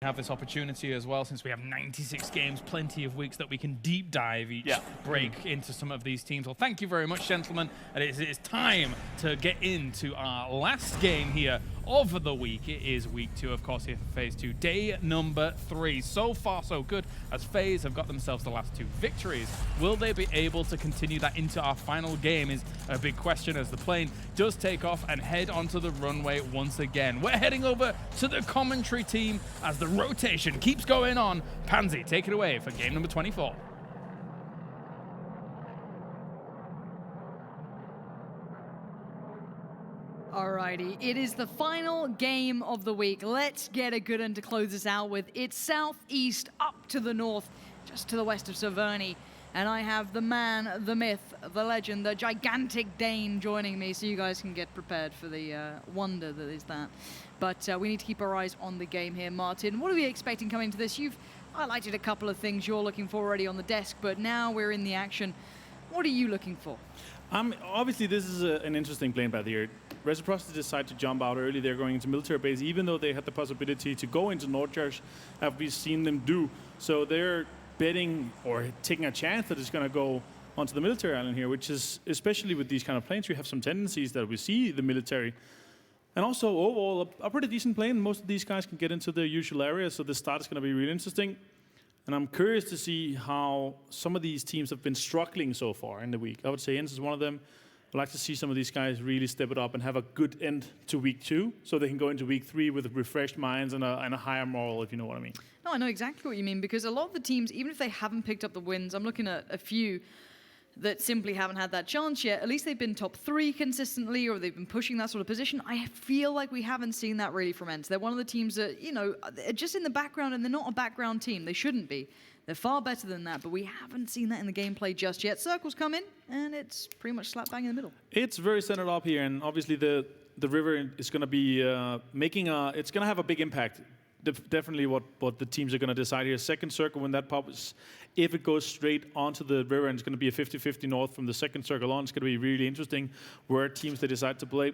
have this opportunity as well, since we have 96 games, plenty of weeks that we can deep dive each break into some of these teams. Well, thank you very much, gentlemen. And it is time to get into our last game here of the week. It is week 2, of course, here for Phase 2, day number 3. So far, so good, as FaZe have got themselves the last 2 victories. Will they be able to continue that into our final game is a big question, as the plane does take off and head onto the runway once again. We're heading over to the commentary team as the rotation keeps going on. Pansy, take it away for game number 24. Alrighty, it is the final game of the week. Let's get a good one to close this out with. It's southeast up to the north, just to the west of Severny. And I have the man, the myth, the legend, the gigantic Dane joining me, so you guys can get prepared for the wonder that is that. But we need to keep our eyes on the game here. Martin, what are we expecting coming to this? You've highlighted a couple of things you're looking for already on the desk, but now we're in the action. What are you looking for? Obviously, this is an interesting plane by the year. Reciprocity decided to jump out early. They're going into military base, even though they had the possibility to go into Nordjars, as we've seen them do. So they're betting or taking a chance that it's going to go onto the military island here, which is, especially with these kind of planes, we have some tendencies that we see the military. And also, overall, a pretty decent plane. Most of these guys can get into their usual area, so the start is going to be really interesting. And I'm curious to see how some of these teams have been struggling so far in the week. I would say ENCE is one of them. I'd like to see some of these guys really step it up and have a good end to week 2, so they can go into week 3 with refreshed minds and a higher moral, if you know what I mean. No, I know exactly what you mean, because a lot of the teams, even if they haven't picked up the wins, I'm looking at a few that simply haven't had that chance yet. At least they've been top 3 consistently, or they've been pushing that sort of position. I feel like we haven't seen that really from ENCE. They're one of the teams that, you know, are just in the background, and they're not a background team. They shouldn't be. They're far better than that, but we haven't seen that in the gameplay just yet. Circles come in, and it's pretty much slap bang in the middle. It's very centered up here, and obviously the river is going to be it's going to have a big impact. Definitely what the teams are going to decide here. Second circle, when that pops, if it goes straight onto the river, and it's going to be a 50-50 north from the second circle on, it's going to be really interesting where teams they decide to play.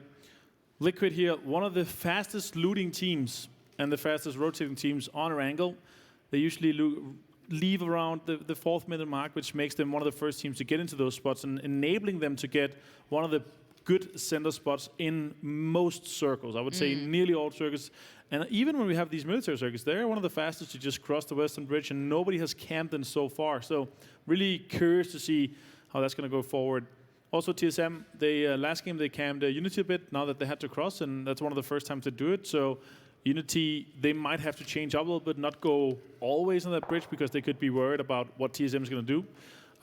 Liquid here, one of the fastest looting teams and the fastest rotating teams on Erangel. They usually leave around the 4th minute mark, which makes them one of the first teams to get into those spots and enabling them to get one of the good center spots in most circles. I would say nearly all circles. And even when we have these military circuits, they're one of the fastest to just cross the Western Bridge, and nobody has camped in so far. So really curious to see how that's going to go forward. Also, TSM, last game they camped Unity a bit, now that they had to cross, and that's one of the first times to do it. So Unity, they might have to change up a little bit, not go always on that bridge, because they could be worried about what TSM is going to do.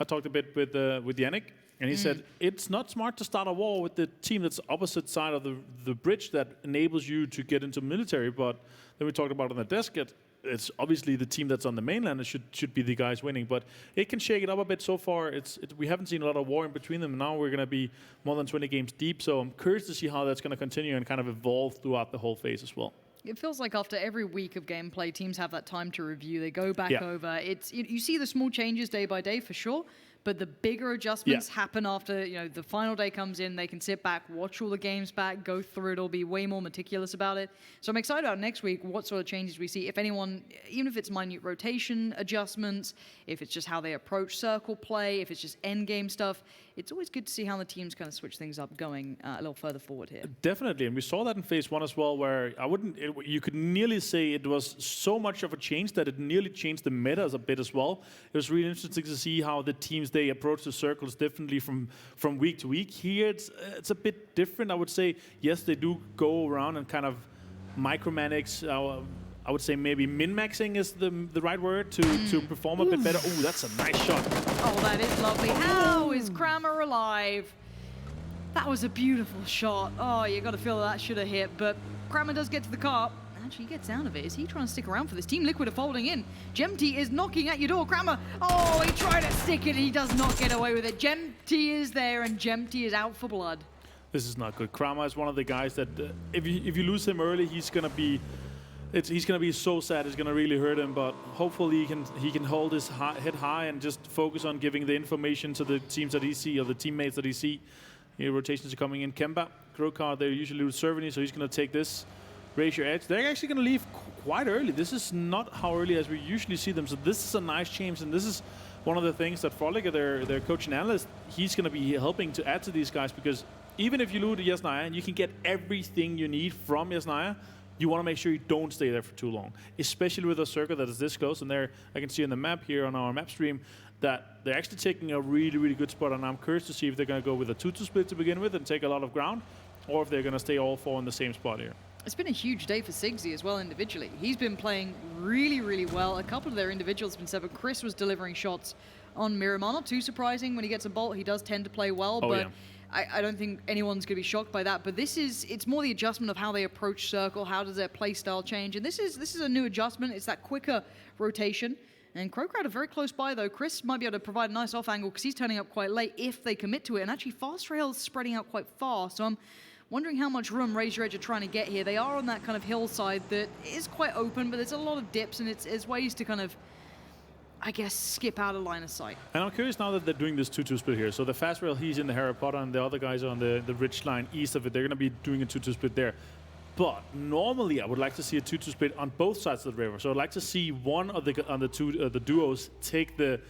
I talked a bit with Yannick, and he said it's not smart to start a war with the team that's opposite side of the bridge that enables you to get into military. But then we talked about on the desk, it's obviously the team that's on the mainland that should be the guys winning. But it can shake it up a bit so far. We haven't seen a lot of war in between them. Now we're going to be more than 20 games deep. So I'm curious to see how that's going to continue and kind of evolve throughout the whole phase as well. It feels like after every week of gameplay, teams have that time to review. They go back over. You see the small changes day by day for sure, but the bigger adjustments happen after the final day comes in. They can sit back, watch all the games back, go through it. It'll be way more meticulous about it. So I'm excited about next week, what sort of changes we see. If anyone, even if it's minute rotation adjustments, if it's just how they approach circle play, if it's just end game stuff, it's always good to see how the teams kind of switch things up going a little further forward here. Definitely, and we saw that in Phase 1 as well, where you could nearly say it was so much of a change that it nearly changed the meta a bit as well. It was really interesting to see how the teams, they approach the circles differently from week to week. Here, it's a bit different, I would say. Yes, they do go around and kind of micromanage. I would say maybe min-maxing is the right word to perform a bit better. Oh, that's a nice shot. Oh, that is lovely. How is Kramer alive? That was a beautiful shot. Oh, you got to feel that should have hit, but Kramer does get to the car. Actually, he gets out of it. Is he trying to stick around for this? Team Liquid are folding in. Gemty is knocking at your door. Kramer, oh, he tried to stick it. He does not get away with it. Gemty is there, and Gemty is out for blood. This is not good. Kramer is one of the guys that if you lose him early, he's going to be so sad. It's going to really hurt him. But hopefully he can hold his head high and just focus on giving the information to the teams that he see or the teammates that he see. Here, rotations are coming in. Kemba, CrowCrowd, they usually lose Servany, so he's going to take this. Raise your edge. They're actually going to leave quite early. This is not how early as we usually see them. So this is a nice change, and this is one of the things that Frolic, their coach and analyst, he's going to be helping to add to these guys, because even if you lose to Yasnaya and you can get everything you need from Yasnaya, you want to make sure you don't stay there for too long, especially with a circle that is this close. And there, I can see on the map here on our map stream that they're actually taking a really, really good spot. And I'm curious to see if they're going to go with a 2-2 split to begin with and take a lot of ground, or if they're going to stay all 4 in the same spot here. It's been a huge day for Sigsy as well individually. He's been playing really, really well. A couple of their individuals have been set, but Chris was delivering shots on Miramar. Not too surprising. When he gets a bolt, he does tend to play well, but yeah. I don't think anyone's going to be shocked by that. But it's more the adjustment of how they approach circle, how does their play style change. And this is a new adjustment. It's that quicker rotation. And CrowCrowd are very close by, though. Chris might be able to provide a nice off angle because he's turning up quite late if they commit to it. And actually, Fast Rail's spreading out quite far. So I'm wondering how much room Razor Edge are trying to get here. They are on that kind of hillside that is quite open, but there's a lot of dips, and it's ways to kind of, I guess, skip out of line of sight. And I'm curious now that they're doing this 2-2 split here. So the Fast Rail, he's in the Harry Potter, and the other guys are on the ridge line east of it. They're going to be doing a 2-2 split there. But normally, I would like to see a 2-2 split on both sides of the river. So I'd like to see one of the duos take the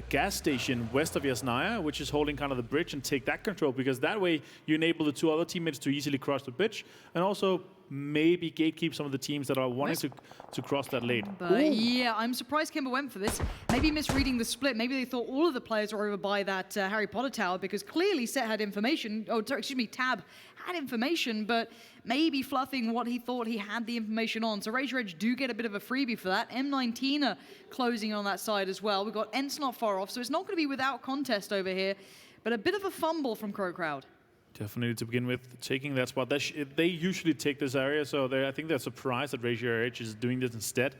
gas station west of Yasnaya, which is holding kind of the bridge, and take that control, because that way you enable the 2 other teammates to easily cross the bridge, and also maybe gatekeep some of the teams that are wanting to cross that lane. But yeah, I'm surprised Kimber went for this. Maybe misreading the split. Maybe they thought all of the players were over by that Harry Potter tower, because clearly Set had information. Oh, excuse me, Tab had information, but maybe fluffing what he thought he had the information on. So Razor Edge do get a bit of a freebie for that. M19 are closing on that side as well. We've got ENCE not far off, so it's not going to be without contest over here, but a bit of a fumble from CrowCrowd. Definitely to begin with, taking that spot. They usually take this area, so I think they're surprised that Razor Edge is doing this instead.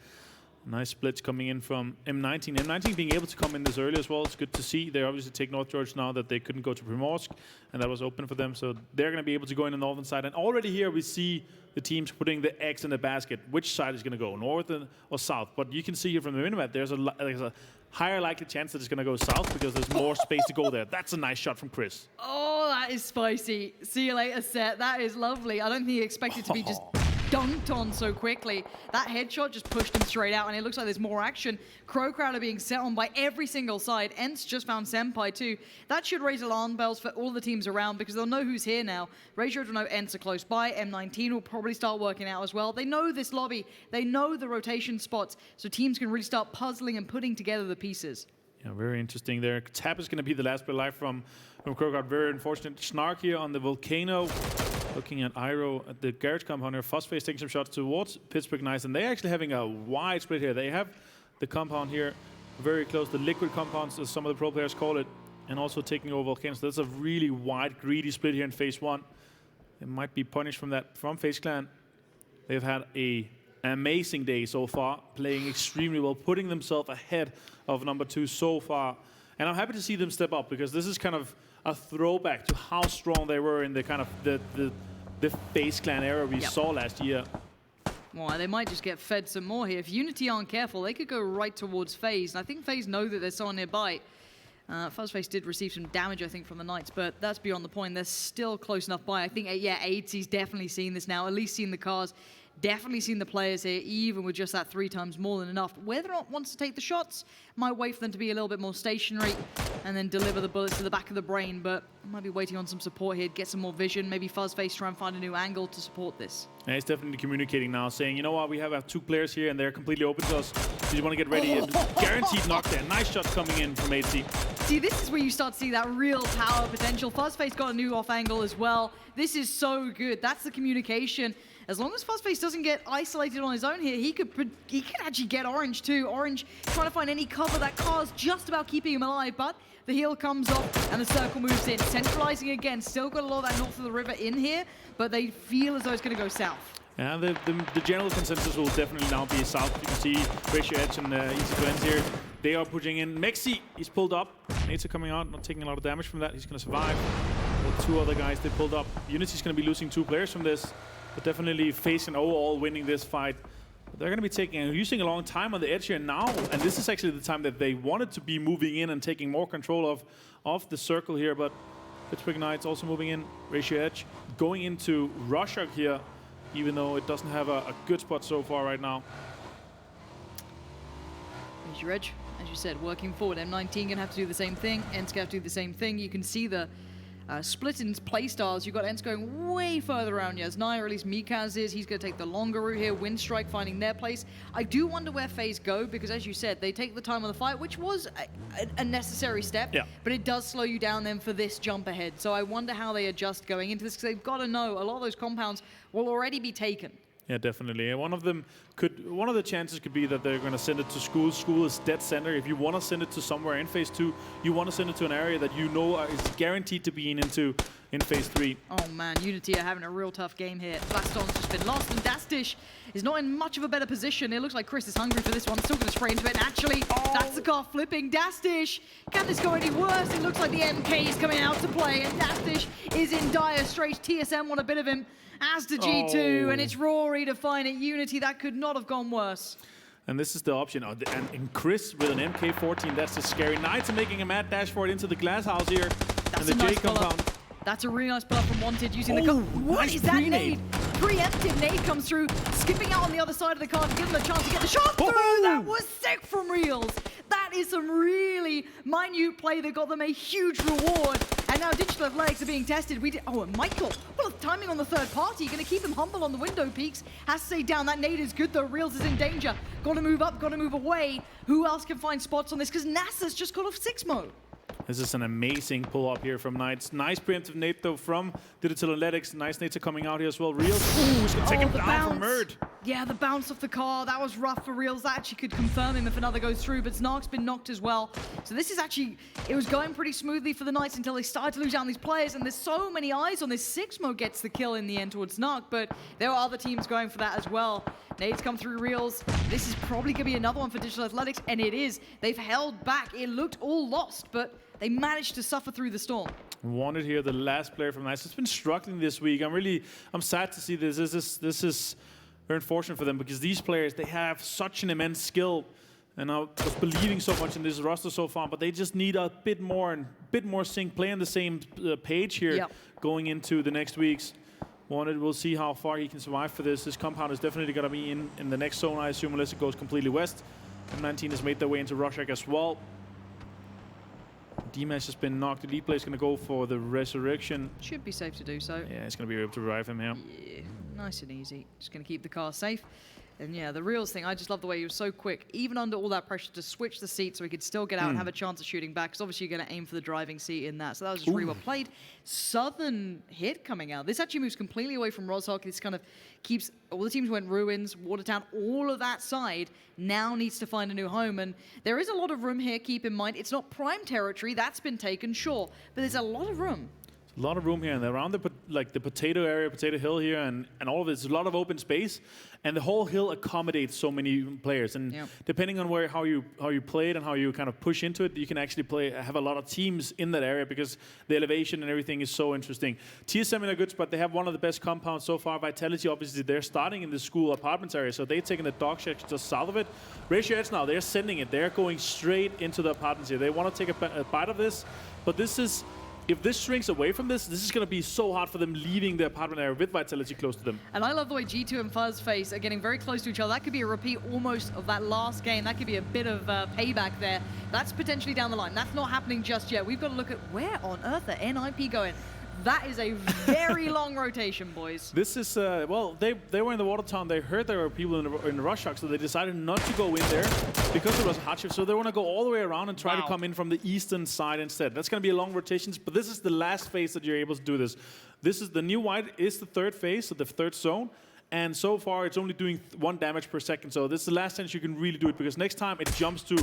Nice splits coming in from M19. M19 being able to come in this early as well. It's good to see. They obviously take North George now that they couldn't go to Primorsk, and that was open for them. So they're going to be able to go in the northern side. And already here we see the teams putting the eggs in the basket. Which side is going to go, north or south? But you can see here from the minimap, there's a higher likely chance that it's going to go south because there's more space to go there. That's a nice shot from Chris. Oh, that is spicy. See you later, Set. That is lovely. I don't think he expected to be just dunked on so quickly. That headshot just pushed him straight out, and it looks like there's more action. CrowCrowd are being set on by every single side. ENCE just found Senpai too. That should raise alarm bells for all the teams around, because they'll know who's here now. Razor will know ENCE are close by. M19 will probably start working out as well. They know this lobby. They know the rotation spots, so teams can really start puzzling and putting together the pieces. Yeah, very interesting there. Tap is going to be the last play live from CrowCrowd. Very unfortunate. Snark here on the Volcano. Looking at Iroh at the garage compound here. FaZe taking some shots towards Pittsburgh Knights, and they're actually having a wide split here. They have the compound here very close, the liquid compounds, as some of the pro players call it, and also taking over Volcano. So that's a really wide, greedy split here in Phase 1. They might be punished from that from FaZe Clan. They've had an amazing day so far, playing extremely well, putting themselves ahead of number 2 so far. And I'm happy to see them step up, because this is kind of a throwback to how strong they were in the kind of the FaZe Clan era we saw last year. Well, they might just get fed some more here. If Unity aren't careful, they could go right towards FaZe. And I think FaZe know that there's someone nearby. FaZe did receive some damage, I think, from the Knights, but that's beyond the point. They're still close enough by. I think, yeah, AIDC's definitely seen this now, at least seen the cars. Definitely seen the players here, even with just that 3 times more than enough. Whether or not wants to take the shots, might wait for them to be a little bit more stationary and then deliver the bullets to the back of the brain, but might be waiting on some support here, get some more vision. Maybe FaZe try and find a new angle to support this. Yeah, he's definitely communicating now, saying, you know what, we have 2 players here and they're completely open to us. So you want to get ready. Guaranteed knock there. Nice shots coming in from AC. See, this is where you start to see that real power potential. FaZe got a new off angle as well. This is so good. That's the communication. As long as FaZe doesn't get isolated on his own here, he could actually get Orange too. Orange trying to find any cover. That car's just about keeping him alive, but the heal comes off and the circle moves in. Centralizing again. Still got a lot of that north of the river in here, but they feel as though it's going to go south. Yeah, the general consensus will definitely now be south. You can see Ratio Edge and Easy Blends here. They are pushing in. Mexi, he's pulled up. Nates coming out, not taking a lot of damage from that. He's going to survive. The 2 other guys, they pulled up. Unity's going to be losing 2 players from this, but definitely facing overall winning this fight. But they're going to be using a long time on the edge here now, and this is actually the time that they wanted to be moving in and taking more control of the circle here. But Pittsburgh Knights also moving in. Ratio Edge going into Rushok here. even though it doesn't have a good spot so far right now. There's your edge. As you said, working forward. M19 going to have to do the same thing. ENCE have to do the same thing. You can see the split in play styles. You've got ENCE going way further around Yasnaya, or at least Mikaz is. He's going to take the longer route here. Winstrike finding their place. I do wonder where FaZe go, because as you said, they take the time on the fight, which was a necessary step, but it does slow you down then for this jump ahead. So I wonder how they adjust going into this, because they've got to know a lot of those compounds will already be taken. Yeah, definitely. And one of the chances could be that they're going to send it to school. School is dead center. If you want to send it to somewhere in Phase 2, you want to send it to an area that you know is guaranteed to be into in Phase 3. Oh man, Unity are having a real tough game here. Blaston's just been lost, and Dastish is not in much of a better position. It looks like Chris is hungry for this one. Still going to spray into it, and actually, that's the car flipping. Dastish, can this go any worse? It looks like the MK is coming out to play, and Dastish is in dire straits. TSM want a bit of him, as to G2, and it's Rory to find it. Unity, that could not have gone worse. And this is the option. And Chris with an MK14, that's a scary. Knights are making a mad dash for it into the glass house here. That's and the a J nice compound. That's a really nice pull up from Wanted using the car. What nice is that nade? Preemptive nade comes through, skipping out on the other side of the car to give them a chance to get the shot through. That was sick from Reels. That is some really minute play that got them a huge reward. And now Digital Athletics are being tested. And Michael, well, timing on the third party, going to keep him humble on the window peaks. Has to stay down. That nade is good though. Reels is in danger. Got to move up, got to move away. Who else can find spots on this? Because NASA's just got off 6-mo. This is an amazing pull-up here from Knights. Nice preemptive nade, though, from Digital Athletics. Nice nades are coming out here as well. Reels, he's going to take him down from Murd. Yeah, the bounce off the car, that was rough for Reels. That actually could confirm him if another goes through, but Snark's been knocked as well. So this is actually, it was going pretty smoothly for the Knights until they started to lose down these players, and there's so many eyes on this. 6-mo gets the kill in the end towards Snark, but there are other teams going for that as well. Nades come through Reels. This is probably going to be another one for Digital Athletics, and it is. They've held back. It looked all lost, but they managed to suffer through the storm. Wanted here, the last player from Nice. It's been struggling this week. I'm sad to see this. This is very unfortunate for them, because these players, they have such an immense skill, and I was believing so much in this roster so far, but they just need a bit more sync, play on the same page here going into the next weeks. Wanted, we'll see how far he can survive for this. This compound is definitely going to be in the next zone, I assume, unless it goes completely west. M19 has made their way into Rorschach as well. D-Mesh has been knocked. The lead player is going to go for the resurrection. Should be safe to do so. Yeah, it's going to be able to revive him here. Yeah, nice and easy. Just going to keep the car safe. And yeah, the Reels thing, I just love the way he was so quick, even under all that pressure, to switch the seat so he could still get out and have a chance of shooting back, because obviously you're going to aim for the driving seat in that. So that was just really well played. Southern hit coming out. This actually moves completely away from Roshawk. This kind of keeps, all the teams went Ruins, Watertown, all of that side now needs to find a new home. And there is a lot of room here, keep in mind. It's not prime territory, that's been taken, sure, but there's a lot of room. A lot of room here, and around the potato area, potato hill here, and all of it, there's a lot of open space, and the whole hill accommodates so many players. And depending on how you play it and how you kind of push into it, you can actually have a lot of teams in that area, because the elevation and everything is so interesting. TSM in a good spot. They have one of the best compounds so far. Vitality, obviously, they're starting in the school apartments area, so they're taking the dog shack just south of it. Ratio Edge now, they're sending it. They're going straight into the apartments here. They want to take a bite of this, but this is. If this shrinks away from this is going to be so hard for them leaving the apartment area with Vitality close to them. And I love the way G2 and FaZe are getting very close to each other. That could be a repeat almost of that last game. That could be a bit of payback there. That's potentially down the line. That's not happening just yet. We've got to look at where on earth are NIP going. That is a very long rotation, boys. This is, well, they were in the Watertown. They heard there were people in the Rorschach, so they decided not to go in there because it was a hot shift. So they want to go all the way around and try to come in from the eastern side instead. That's going to be a long rotations, but this is the last phase that you're able to do this. This is the new white is the third phase, so the third zone. And so far, it's only doing 1 damage per second. So this is the last chance you can really do it, because next time it jumps to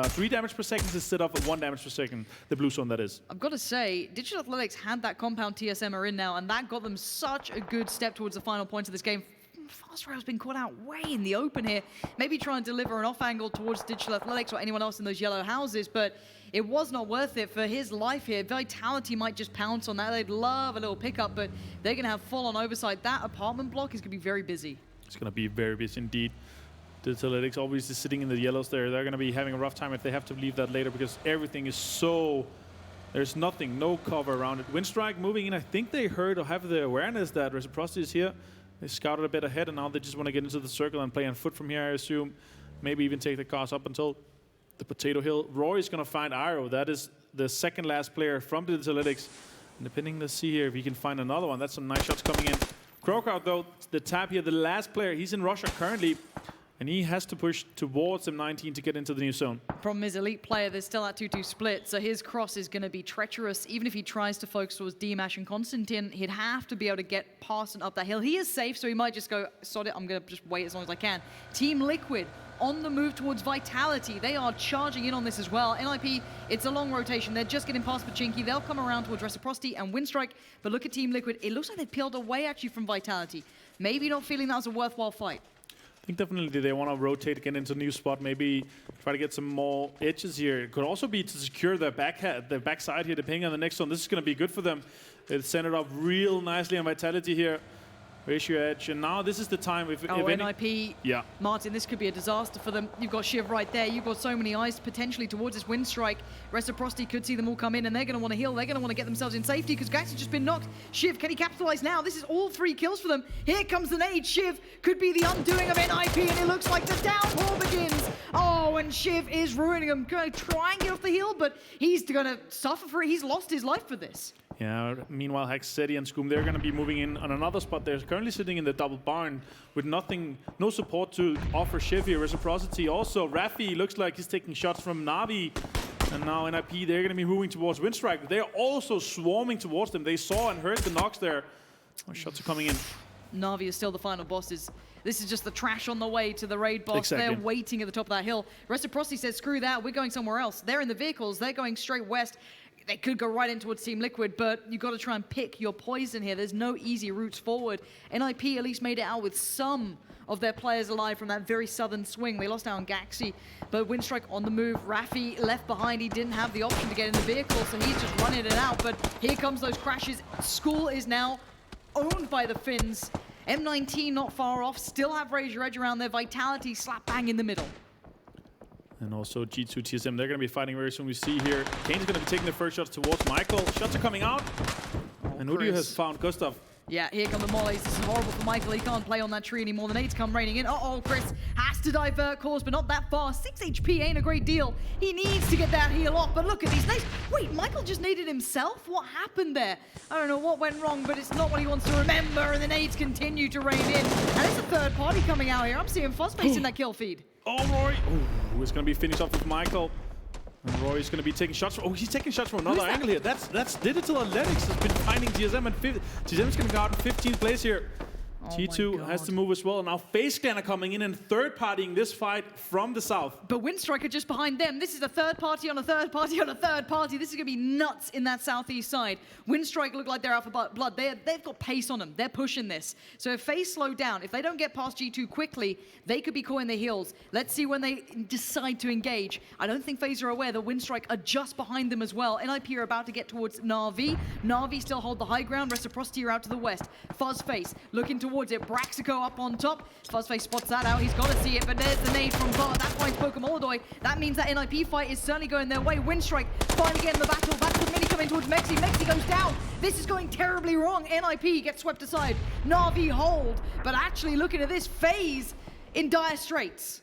3 damage per second instead of 1 damage per second, the blue zone that is. I've got to say, Digital Athletics had that compound TSM are in now, and that got them such a good step towards the final point of this game. Fast Rail's been caught out way in the open here. Maybe try and deliver an off angle towards Digital Athletics or anyone else in those yellow houses, but it was not worth it for his life here. Vitality might just pounce on that. They'd love a little pickup, but they're going to have full-on oversight. That apartment block is going to be very busy. It's going to be very busy indeed. Digital Athletics obviously sitting in the yellows there. They're going to be having a rough time if they have to leave that later, because everything is so... There's nothing, no cover around it. Winstrike moving in. I think they heard or have the awareness that Reciprocity is here. They scouted a bit ahead, and now they just want to get into the circle and play on foot from here, I assume. Maybe even take the cars up until the potato hill. Roy is going to find Iro. That is the second last player from the Analytics. And depending, let's see here if he can find another one. That's some nice shots coming in. CrowCrowd, though, the tap here, the last player, he's in Russia currently. And he has to push towards M19 to get into the new zone. Problem is, elite player, there's still that 2-2 split, so his cross is going to be treacherous. Even if he tries to focus towards Dimash and Konstantin, he'd have to be able to get past and up that hill. He is safe, so he might just go, sod it, I'm going to just wait as long as I can. Team Liquid on the move towards Vitality. They are charging in on this as well. NIP, it's a long rotation. They're just getting past Pachinki. They'll come around towards Reciprocity and Winstrike, but look at Team Liquid. It looks like they peeled away actually from Vitality. Maybe not feeling that was a worthwhile fight. I think definitely they want to rotate again into a new spot, maybe try to get some more edges here. It could also be to secure their backside here, depending on the next one. This is going to be good for them. It's centered up real nicely on Vitality here. Ratio edge, and now this is the time. If NIP, yeah. Martin, this could be a disaster for them. You've got Shiv right there. You've got so many eyes potentially towards this Winstrike. Reciprocity could see them all come in, and they're going to want to heal. They're going to want to get themselves in safety because Gax has just been knocked. Shiv, can he capitalize now? This is all 3 kills for them. Here comes the nade. Shiv could be the undoing of NIP, and it looks like the downpour begins. Oh, and Shiv is ruining them. Going to try and get off the hill, but he's going to suffer for it. He's lost his life for this. Yeah, meanwhile, Hexeti and Skoom, they're going to be moving in on another spot. They're currently sitting in the double barn with nothing, no support to offer Shiv here. Reciprocity also. Rafi looks like he's taking shots from Navi. And now NIP, they're going to be moving towards Winstrike. They're also swarming towards them. They saw and heard the knocks there. Oh, shots are coming in. Navi is still the final bosses. This is just the trash on the way to the raid box. Exactly. They're waiting at the top of that hill. Reciprocity says, screw that, we're going somewhere else. They're in the vehicles. They're going straight west. They could go right in towards Team Liquid, but you've got to try and pick your poison here. There's no easy routes forward. NIP at least made it out with some of their players alive from that very southern swing. They lost out on Gaxi, but Winstrike on the move. Rafi left behind. He didn't have the option to get in the vehicle, so he's just running it out. But here comes those crashes. School is now owned by the Finns. M19 not far off. Still have Raise Your Edge around there. Vitality slap bang in the middle. And also G2 TSM, they're going to be fighting very soon. We see here, Kane's going to be taking the first shots towards Michael. Shots are coming out. And Udio has found Gustav. Yeah, here come the mollies. This is horrible for Michael. He can't play on that tree anymore. The nades come raining in. Uh-oh, Chris has to divert course, but not that far. 6 HP ain't a great deal. He needs to get that heal off, but look at these nades. Wait, Michael just naded himself? What happened there? I don't know what went wrong, but it's not what he wants to remember, and the nades continue to rain in. And it's a third party coming out here. I'm seeing Fuzzface in that kill feed. Oh, Roy. Oh, it's going to be finished off with Michael. And Roy's going to be taking shots. Oh, he's taking shots from another angle here. That's Digital Athletics has been finding TSM, and TSM's going to go out in 15th place here. Oh T2 has to move as well. And now FaZe Clan are coming in and third partying this fight from the south. But Winstrike are just behind them. This is a third party on a third party on a third party. This is going to be nuts in that southeast side. Winstrike look like they're out for blood. They've got pace on them. They're pushing this. So if FaZe slow down, if they don't get past G2 quickly, they could be caught in the heels. Let's see when they decide to engage. I don't think FaZe are aware that Winstrike are just behind them as well. NIP are about to get towards Na'Vi. Na'Vi still hold the high ground. Reciprocity are out to the west. Fuzzface looking towards it. Braxico up on top. Fuzzface spots that out. He's got to see it, but there's the nade from Bart. That finds Pokemolodoy. That means that NIP fight is certainly going their way. Winstrike finally getting the battle. Back to Mini coming towards Mexi. Mexi goes down. This is going terribly wrong. NIP gets swept aside. Na'Vi hold, but actually looking at this, FaZe in dire straits.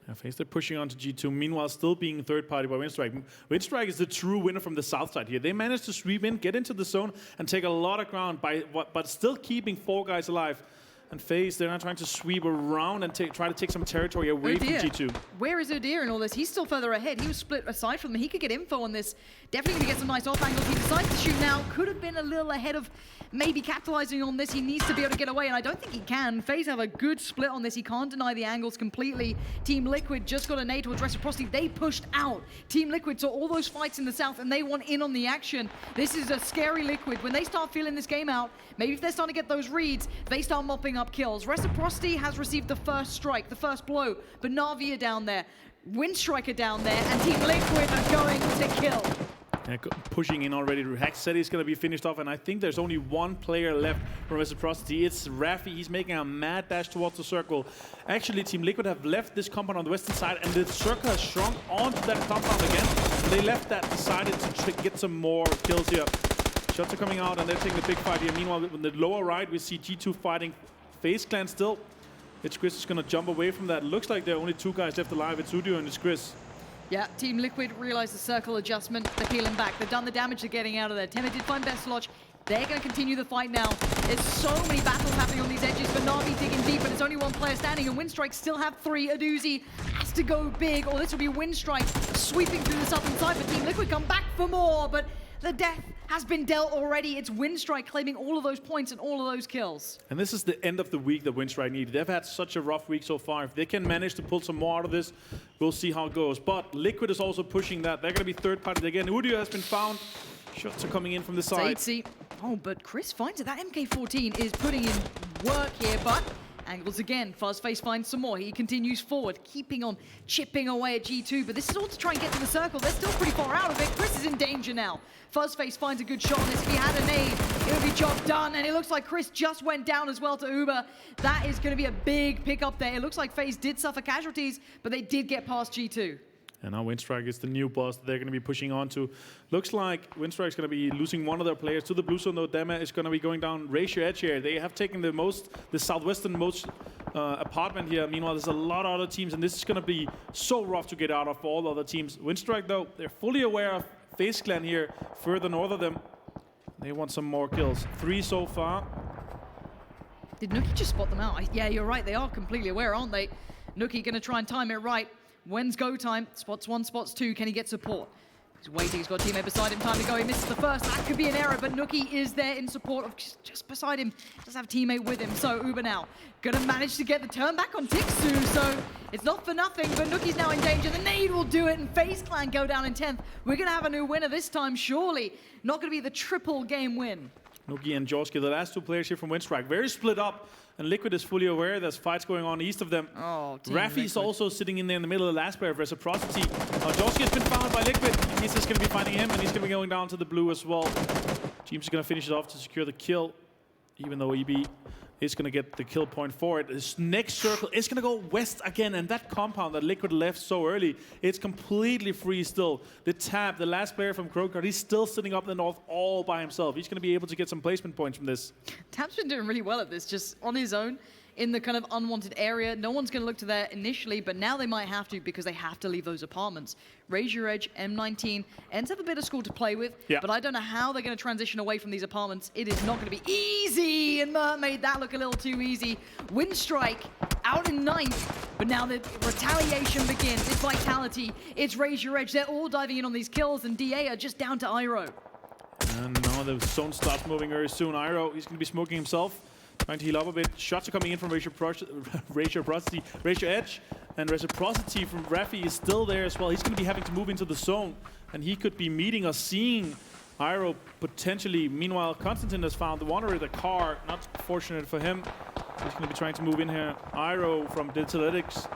Yeah, FaZe, they're pushing on to G2, meanwhile still being third party by Winstrike. Winstrike is the true winner from the south side here. They managed to sweep in, get into the zone, and take a lot of ground, but still keeping 4 guys alive. And FaZe, they're not trying to sweep around and try to take some territory away from G2. Where is Udir in all this? He's still further ahead. He was split aside from them. He could get info on this. Definitely going to get some nice off angles. He decides to shoot now. Could have been a little ahead of maybe capitalizing on this. He needs to be able to get away, and I don't think he can. FaZe have a good split on this. He can't deny the angles completely. Team Liquid just got a nade towards Reciprocity. They pushed out. Team Liquid saw all those fights in the south, and they want in on the action. This is a scary Liquid. When they start feeling this game out, maybe if they're starting to get those reads, they start mopping up kills. Reciprocity has received the first strike, the first blow, but Na'Vi are down there, Winstrike are down there, and Team Liquid are going to kill. Yeah, pushing in already. Hexeti is going to be finished off, and I think there's only one player left from Reciprocity. It's Rafi. He's making a mad dash towards the circle. Actually, Team Liquid have left this compound on the western side, and the circle has shrunk onto that compound again. And they left that, decided to get some more kills here. Shots are coming out, and they're taking the big fight here. Meanwhile, in the lower right, we see G2 fighting FaZe Clan still. It's Chris is going to jump away from that. Looks like there are only 2 guys left alive. It's Udio and it's Chris. Yeah, Team Liquid realized the circle adjustment. They're peeling back. They've done the damage. They're getting out of there. Temet did find Best Lodge. They're going to continue the fight now. There's so many battles happening on these edges, but Na'Vi digging deep, and it's only 1 player standing, and Winstrike still have 3. Aduzi has to go big, or this will be Winstrike sweeping through the southern side, but Team Liquid come back for more, but the death has been dealt already. It's Winstrike claiming all of those points and all of those kills. And this is the end of the week that Winstrike needed. They've had such a rough week so far. If they can manage to pull some more out of this, we'll see how it goes. But Liquid is also pushing that. They're going to be third party again. Udio has been found. Shots are coming in from the side. Oh, but Chris finds it. That MK14 is putting in work here, but angles again. FaZe finds some more. He continues forward, keeping on chipping away at G2, but this is all to try and get to the circle. They're still pretty far out of it. Chris is in danger now. FaZe finds a good shot on this. If he had a nade, it would be job done, and it looks like Chris just went down as well to Uber. That is going to be a big pickup there. It looks like FaZe did suffer casualties, but they did get past G2. And now Winstrike is the new boss that they're going to be pushing on to. Looks like Winstrike's going to be losing one of their players to the blue zone, though. Dema is going to be going down. Raise your edge here. They have taken the southwesternmost apartment here. Meanwhile, there's a lot of other teams, and this is going to be so rough to get out of for all the other teams. Winstrike, though, they're fully aware of FaZe Clan here, further north of them. They want some more kills. 3 so far. Did Nuki just spot them out? Yeah, you're right. They are completely aware, aren't they? Nuki going to try and time it right. When's go time? Spots 1, spots 2. Can he get support? He's waiting. He's got a teammate beside him. Time to go. He misses the first. That could be an error, but Nuki is there in support of just beside him. Does have a teammate with him. So Uber now gonna manage to get the turn back on Tixu. So it's not for nothing, but Nuki's now in danger. The nade will do it, and FaZe Clan go down in 10th. We're gonna have a new winner this time, surely. Not gonna be the triple game win. Nuki and Jorski, the last 2 players here from Winstrike, very split up. And Liquid is fully aware there's fights going on east of them. Oh, Rafi's also sitting in there in the middle of the last player of Reciprocity. Jorski has been found by Liquid. He's just going to be finding him, and he's going to be going down to the blue as well. Team's going to finish it off to secure the kill, even though EB is going to get the kill point for it. This next circle is going to go west again, and that compound that Liquid left so early, it's completely free still. The Tab, the last player from CrowCrowd, he's still sitting up in the north all by himself. He's going to be able to get some placement points from this. Tab's been doing really well at this, just on his own, in the kind of unwanted area. No one's going to look to there initially, but now they might have to because they have to leave those apartments. Raise your edge, M19. ENCE have a bit of school to play with, but I don't know how they're going to transition away from these apartments. It is not going to be easy, and Mert made that look a little too easy. Winstrike out in 9th, but now the retaliation begins. It's Vitality, it's Raise Your Edge. They're all diving in on these kills, and DA are just down to Iroh. And now the zone starts moving very soon. Iroh, he's going to be smoking himself. Trying to heal up a bit. Shots are coming in from Raise Your Edge. And Reciprocity from Rafi is still there as well. He's going to be having to move into the zone. And he could be meeting or seeing Iroh potentially. Meanwhile, Konstantin has found the Wanderer, the car. Not fortunate for him. He's going to be trying to move in here. Iroh from Digitaletics.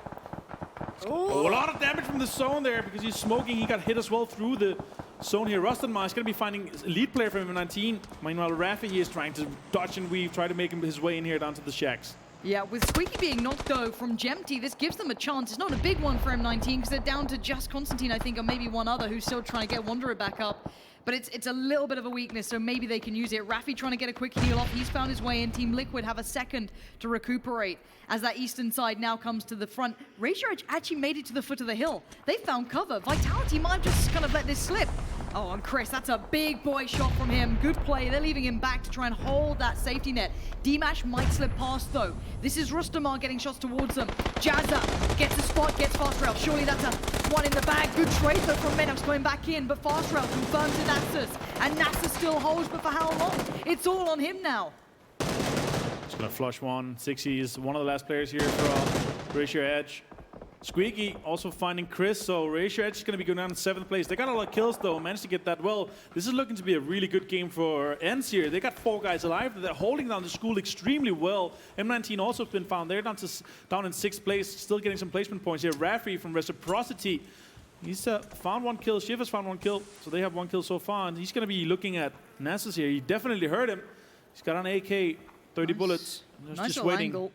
Oh, a lot of damage from the zone there because he's smoking. He got hit as well through the zone here. Rustenmar is going to be finding a lead player from M19. Meanwhile, Rafi is trying to dodge and weave, try to make his way in here down to the shacks. Yeah, with Squeaky being knocked though from Gemty, this gives them a chance. It's not a big one for M19 because they're down to just Konstantin, I think, or maybe one other who's still trying to get Wanderer back up. But it's a little bit of a weakness, so maybe they can use it. Rafi trying to get a quick heal off. He's found his way in. Team Liquid have a second to recuperate as that eastern side now comes to the front. Raise Your Edge actually made it to the foot of the hill. They found cover. Vitality might have just kind of let this slip. Oh, and Chris, that's a big boy shot from him. Good play. They're leaving him back to try and hold that safety net. D-Mash might slip past, though. This is Rustamar getting shots towards them. Jazza gets a spot, gets Fast Rail. Surely that's a one in the bag. Good trade, though, from Menox going back in, but Fast Rail confirms to Natus. And Natus still holds, but for how long? It's all on him now. Just going to flush one. 60 is one of the last players here for Raise Your Edge. Squeaky also finding Chris, so Raise Your Edge is going to be going down in 7th place. They got a lot of kills, though, managed to get that well. This is looking to be a really good game for ENCE here. They got 4 guys alive. They're holding down the school extremely well. M19 also been found. They're down in 6th place, still getting some placement points here. Rafi from Reciprocity. He's found 1 kill. Shiv has found 1 kill, so they have 1 kill so far. And he's going to be looking at Nasus here. He definitely heard him. He's got an AK, 30 bullets. Nice just waiting. Angle.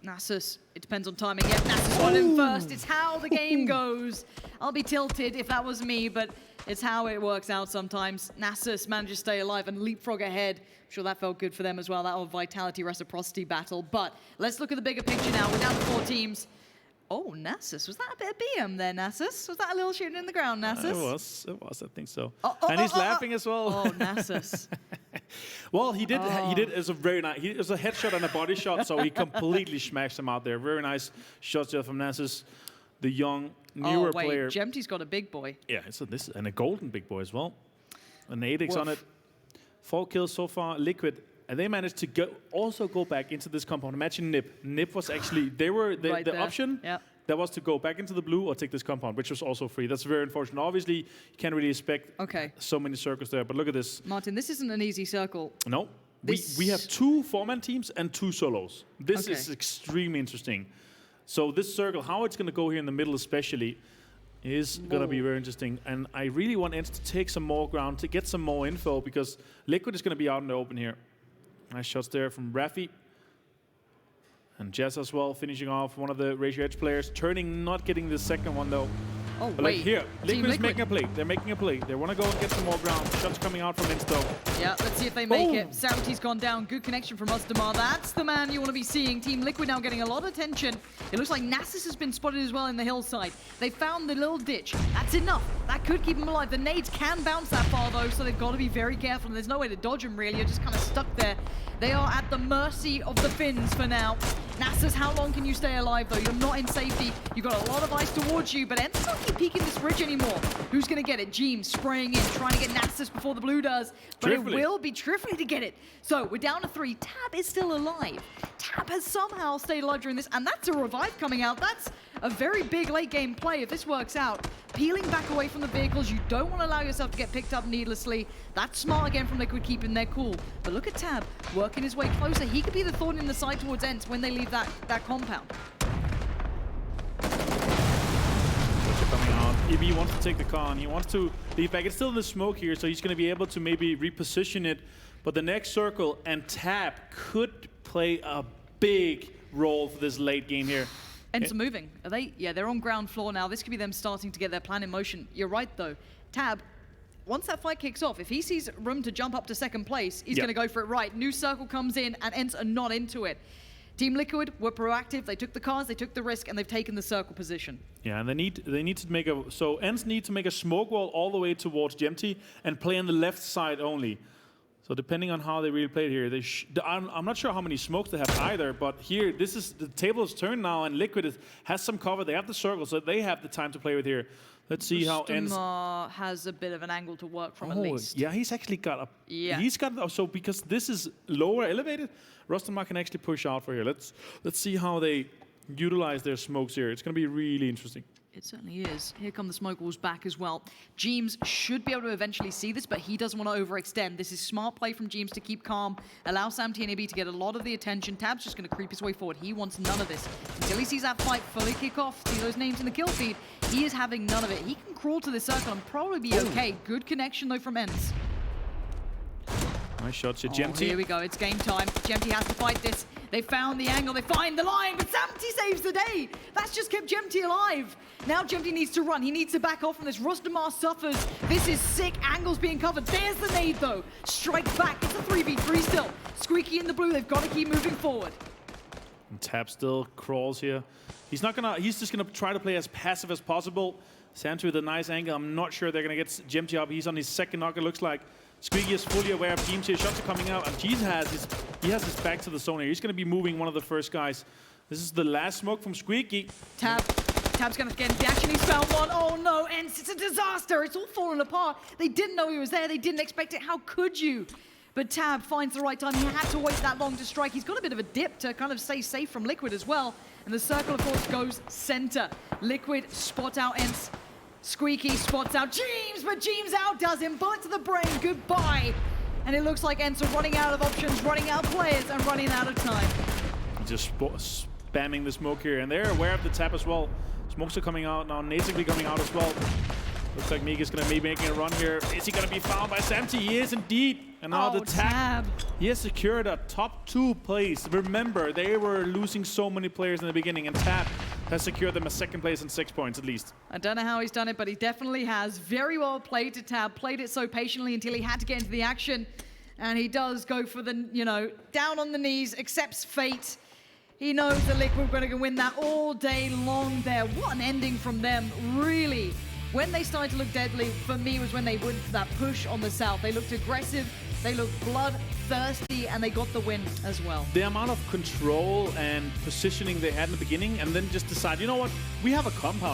Nasus, it depends on timing. Yep, Nasus got him first. It's how the game goes. I'll be tilted if that was me, but It's how it works out sometimes. Nasus managed to stay alive and leapfrog ahead. I'm sure that felt good for them as well, that whole Vitality Reciprocity battle. But let's look at the bigger picture now. We're down to 4 teams. Oh, Nasus. Was that a bit of BM there, Nasus? Was that a little shooting in the ground, Nasus? It was, I think so. And he's laughing as well. Oh, Nasus. Well, he did. It was a very nice. It was a headshot and a body shot, so he completely smashed him out there. Very nice shots there from Nasus, the young, newer player. Gemty's got a big boy. Yeah, so this and a golden big boy as well. An 8x on it. 4 kills so far. Liquid. And they managed to go back into this compound. Imagine Nip. Nip was actually, the option that was to go back into the blue or take this compound, which was also free. That's very unfortunate. Obviously, you can't really expect so many circles there, but look at this. Martin, this isn't an easy circle. No. We have 2 4-man teams and 2 solos. This is extremely interesting. So this circle, how it's going to go here in the middle especially, is going to be very interesting. And I really want ENCE to take some more ground, to get some more info, because Liquid is going to be out in the open here. Nice shots there from Raffi. And Jess as well, finishing off one of the Ratio Edge players. Turning, not getting the second one though. Oh, but wait. Like here, Liquid is making a play. They're making a play. They want to go and get some more ground. Shots coming out from ENCE though. Yeah, let's see if they make it. Samty's gone down. Good connection from Ustamar. That's the man you want to be seeing. Team Liquid now getting a lot of attention. It looks like Nasus has been spotted as well in the hillside. They found the little ditch. That's enough. That could keep them alive. The nades can bounce that far though, so they've got to be very careful. And there's no way to dodge them really. You're just kind of stuck there. They are at the mercy of the Finns for now. Nasus, how long can you stay alive though? You're not in safety. You've got a lot of ice towards you, but ENCE can't keep peeking this bridge anymore. Who's going to get it? Jeems spraying in, trying to get Nasus before the blue does. But it will be Trifly to get it. So we're down to 3. Tab is still alive. Tab has somehow stayed alive during this, and that's a revive coming out. That's a very big late game play if this works out. Peeling back away from the vehicles. You don't want to allow yourself to get picked up needlessly. That's smart again from Liquid, keeping their cool. But look at Tab working his way closer. He could be the thorn in the side towards ENCE when they leave that compound. Coming out. EB wants to take the con. He wants to leave back. It's still in the smoke here, so he's going to be able to maybe reposition it. But the next circle and Tab could play a big role for this late game here. ENCE are moving. Are they? Yeah, they're on ground floor now. This could be them starting to get their plan in motion. You're right, though. Tab, once that fight kicks off, if he sees room to jump up to second place, he's going to go for it right. New circle comes in, and ENCE are not into it. Team Liquid were proactive. They took the cards, they took the risk, and they've taken the circle position. Yeah, and they need to make a... So ENCE need to make a smoke wall all the way towards Gemty and play on the left side only. So depending on how they really play it here, I'm not sure how many smokes they have either, but here, the table is turned now, and Liquid has some cover. They have the circle, so they have the time to play with here. Let's see how ENCE has a bit of an angle to work from at least. Yeah, he's actually got a... Yeah. He's got... So because this is lower elevated, Rostamar can actually push out for here. Let's see how they utilize their smokes here. It's going to be really interesting. It certainly is. Here come the smoke walls back as well. Jeems should be able to eventually see this, but he doesn't want to overextend. This is smart play from Jeems to keep calm, allow Samty and AB to get a lot of the attention. Tab's just going to creep his way forward. He wants none of this. Until he sees that fight fully kick off, see those names in the kill feed, he is having none of it. He can crawl to the circle and probably be okay. Good connection, though, from ENCE. Nice shots to Gemty. Here we go. It's game time. Gemty has to fight this. They found the angle. They find the line, but Samty saves the day. That's just kept Gemty alive. Now Gemty needs to run. He needs to back off from this. Rostamar suffers. This is sick. Angles being covered. There's the nade, though. Strike back. It's a 3v3 still. Squeaky in the blue. They've got to keep moving forward. And Tab still crawls here. He's just gonna try to play as passive as possible. Samty with a nice angle. I'm not sure they're gonna get Gemty up. He's on his second knock, it looks like. Squeaky is fully aware of Jeems here. Shots are coming out, and Jeems has his back to the zone here. He's going to be moving one of the first guys. This is the last smoke from Squeaky. Tab's going to get the action. He's found one. Oh no, ENCE, it's a disaster. It's all falling apart. They didn't know he was there. They didn't expect it. How could you? But Tab finds the right time. He had to wait that long to strike. He's got a bit of a dip to kind of stay safe from Liquid as well. And the circle, of course, goes center. Liquid spot out ENCE. Squeaky spots out Jeems, but Jeems outdoes him. Bullet to the brain, goodbye. And it looks like ENCE are running out of options, running out of players, and running out of time. Just spamming the smoke here, and they're aware of the tap as well. Smokes are coming out now, Nate's coming out as well. Looks like Meek is going to be making a run here. Is he going to be found by Samty? He is indeed. And now the Tab. He has secured a top 2 place. Remember, they were losing so many players in the beginning, and Tab has secured them a second place and 6 points at least. I don't know how he's done it, but he definitely has. Very well played to Tab, played it so patiently until he had to get into the action. And he does go for the, you know, down on the knees, accepts fate. He knows the Liquid are going to win that all day long there. What an ending from them, really. When they started to look deadly, for me, was when they went for that push on the South. They looked aggressive, they looked bloodthirsty, and they got the win as well. The amount of control and positioning they had in the beginning, and then just decide, you know what, we have a compound.